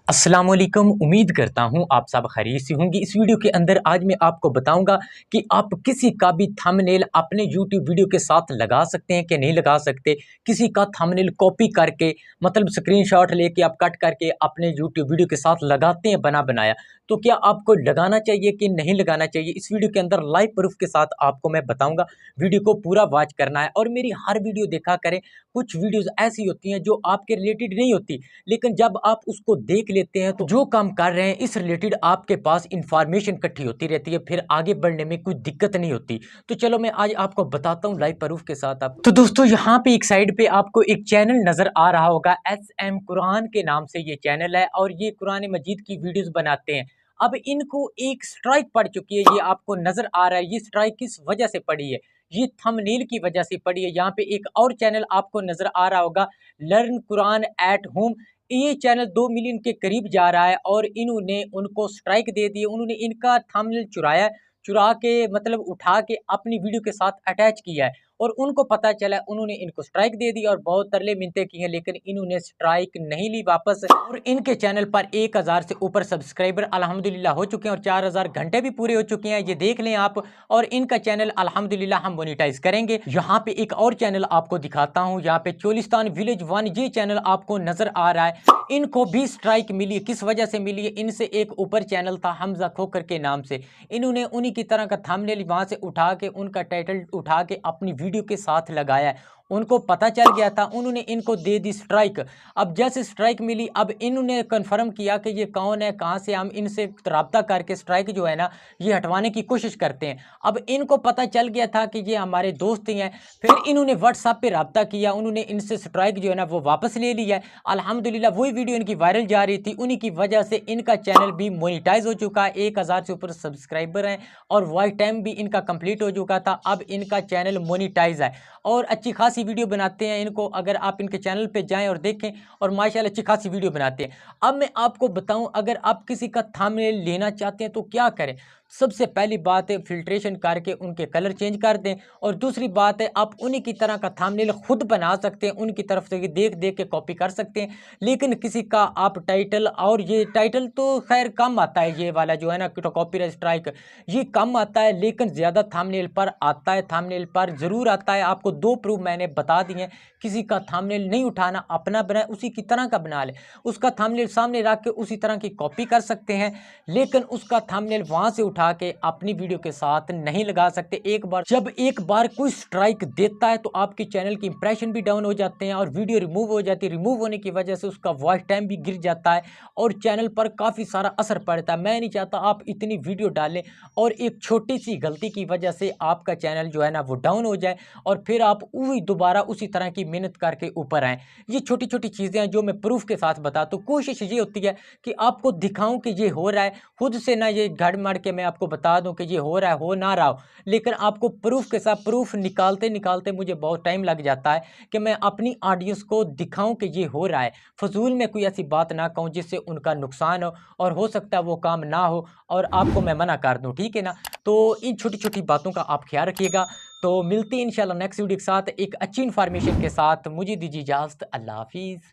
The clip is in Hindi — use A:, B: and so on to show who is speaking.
A: अस्सलाम वालेकुम। उम्मीद करता हूँ आप सब खैरियत से होंगे। इस वीडियो के अंदर आज मैं आपको बताऊंगा कि आप किसी का भी थंबनेल अपने यूट्यूब वीडियो के साथ लगा सकते हैं कि नहीं लगा सकते। किसी का थंबनेल कॉपी करके मतलब स्क्रीनशॉट लेके आप कट करके अपने यूट्यूब वीडियो के साथ लगाते हैं बना बनाया, तो क्या आपको लगाना चाहिए कि नहीं लगाना चाहिए? इस वीडियो के अंदर लाइव प्रूफ के साथ आपको मैं बताऊंगा। वीडियो को पूरा वॉच करना है और मेरी हर वीडियो देखा करें। कुछ वीडियोज़ ऐसी होती हैं जो आपके रिलेटेड नहीं होती, लेकिन जब आप उसको देख लेते हैं तो जो काम कर रहे हैं इस रिलेटेड आपके पास इंफॉर्मेशन इकट्ठी होती रहती है, फिर आगे बढ़ने में कोई दिक्कत नहीं होती। तो चलो मैं आज आपको बताता हूँ लाइव प्रूफ के साथ। आप तो दोस्तों यहाँ पे एक साइड पे आपको एक चैनल नजर आ रहा होगा, SM कुरान के नाम से ये चैनल है और ये कुरान मजीद की वीडियोस बनाते हैं। अब इनको एक स्ट्राइक पड़ चुकी है, ये आपको नजर आ रहा है। ये स्ट्राइक किस वजह से पड़ी है? ये थंबनेल की वजह से पड़ी है। यहाँ पे एक और चैनल आपको नजर आ रहा होगा, लर्न कुरान एट होम। ये चैनल 2 मिलियन के करीब जा रहा है और इन्होंने उनको स्ट्राइक दे दी। उन्होंने इनका थंबनेल चुराया, चुरा के मतलब उठा के अपनी वीडियो के साथ अटैच किया है और उनको पता चला, उन्होंने इनको स्ट्राइक दे दी और बहुत तरले मिन्नतें की हैं, लेकिन इन्होंने स्ट्राइक नहीं ली वापस। और इनके चैनल पर 1000 से ऊपर सब्सक्राइबर अल्हम्दुलिल्लाह हो चुके हैं और 4000 घंटे भी पूरे हो चुके हैं, ये देख लें आप। और इनका चैनल अल्हम्दुलिल्लाह हम मोनेटाइज करेंगे। यहाँ पे एक और चैनल आपको दिखाता हूँ, यहाँ पे चोलिस्तान विलेज 1 ये चैनल आपको नजर आ रहा है। इनको भी स्ट्राइक मिली है। किस वजह से मिली है? इनसे एक ऊपर चैनल था हमजा खोकर के नाम से, इन्होंने उन्हीं की तरह का थंबनेल वहां से उठा के उनका टाइटल उठा के अपनी वीडियो के साथ लगाया है। उनको पता चल गया था, उन्होंने इनको दे दी स्ट्राइक। अब जैसे स्ट्राइक मिली, अब इन्होंने कंफर्म किया कि ये कौन है, कहाँ से, हम इनसे रब्ता करके स्ट्राइक जो है ना ये हटवाने की कोशिश करते हैं। अब इनको पता चल गया था कि ये हमारे दोस्त ही हैं, फिर इन्होंने व्हाट्सएप पे रब्ता किया, उन्होंने इनसे स्ट्राइक जो है ना वो वापस ले लिया है। अल्हम्दुलिल्लाह वही वीडियो इनकी वायरल जा रही थी, उन्हीं की वजह से इनका चैनल भी मोनेटाइज हो चुका है। 1000 से ऊपर सब्सक्राइबर हैं और वॉच टाइम भी इनका कंप्लीट हो चुका था। अब इनका चैनल मोनेटाइज है और अच्छी खासी वीडियो बनाते हैं। इनको अगर आप इनके चैनल पे जाएं और देखें, और माशाल्लाह अच्छी खासी वीडियो बनाते हैं। अब मैं आपको बताऊं, अगर आप किसी का थंबनेल लेना चाहते हैं तो क्या करें? सबसे पहली बात है फिल्ट्रेशन करके उनके कलर चेंज कर दें, और दूसरी बात है आप उन्हीं की तरह का थंबनेल खुद बना सकते हैं, उनकी तरफ से देख देख के कॉपी कर सकते हैं। लेकिन किसी का आप टाइटल, और ये टाइटल तो खैर कम आता है, ये वाला जो है ना कॉपीराइट स्ट्राइक ये कम आता है, लेकिन ज़्यादा थंबनेल पर आता है, थंबनेल पर ज़रूर आता है। आपको 2 प्रूफ मैंने बता दिए हैं। किसी का थंबनेल नहीं उठाना, अपना बनाए उसी की तरह का बना ले। उसका थंबनेल सामने रख के उसी तरह की कॉपी कर सकते हैं, लेकिन उसका थंबनेल वहां से उठा के अपनी वीडियो के साथ नहीं लगा सकते। एक बार कोई स्ट्राइक देता है तो आपके चैनल की इंप्रेशन भी डाउन हो जाते हैं और वीडियो रिमूव हो जाती है। रिमूव होने की वजह से उसका वॉच टाइम भी गिर जाता है और चैनल पर काफ़ी सारा असर पड़ता है। मैं नहीं चाहता आप इतनी वीडियो डालें और एक छोटी सी गलती की वजह से आपका चैनल जो है ना वो डाउन हो जाए और फिर आप वही दोबारा उसी तरह की मेहनत करके ऊपर आएँ। ये छोटी छोटी चीज़ें हैं जो मैं प्रूफ के साथ बताता हूँ। कोशिश ये होती है कि आपको दिखाऊं कि ये हो रहा है, खुद से ना ये घड़ मार के मैं आपको बता दूं कि ये हो रहा है, हो ना रहा हो, लेकिन आपको प्रूफ के साथ, प्रूफ निकालते निकालते मुझे बहुत टाइम लग जाता है कि मैं अपनी ऑडियंस को दिखाऊं कि ये हो रहा है। फजूल में कोई ऐसी बात ना कहूं जिससे उनका नुकसान हो, और हो सकता है वो काम ना हो और आपको मैं मना कर दूं, ठीक है ना? तो इन छोटी छोटी बातों का आप ख्याल रखिएगा। तो मिलते हैं इंशाल्लाह नेक्स्ट वीडियो के साथ एक अच्छी इन्फॉर्मेशन के साथ। मुझे दीजिए इजाज़त। अल्लाह हाफिज़।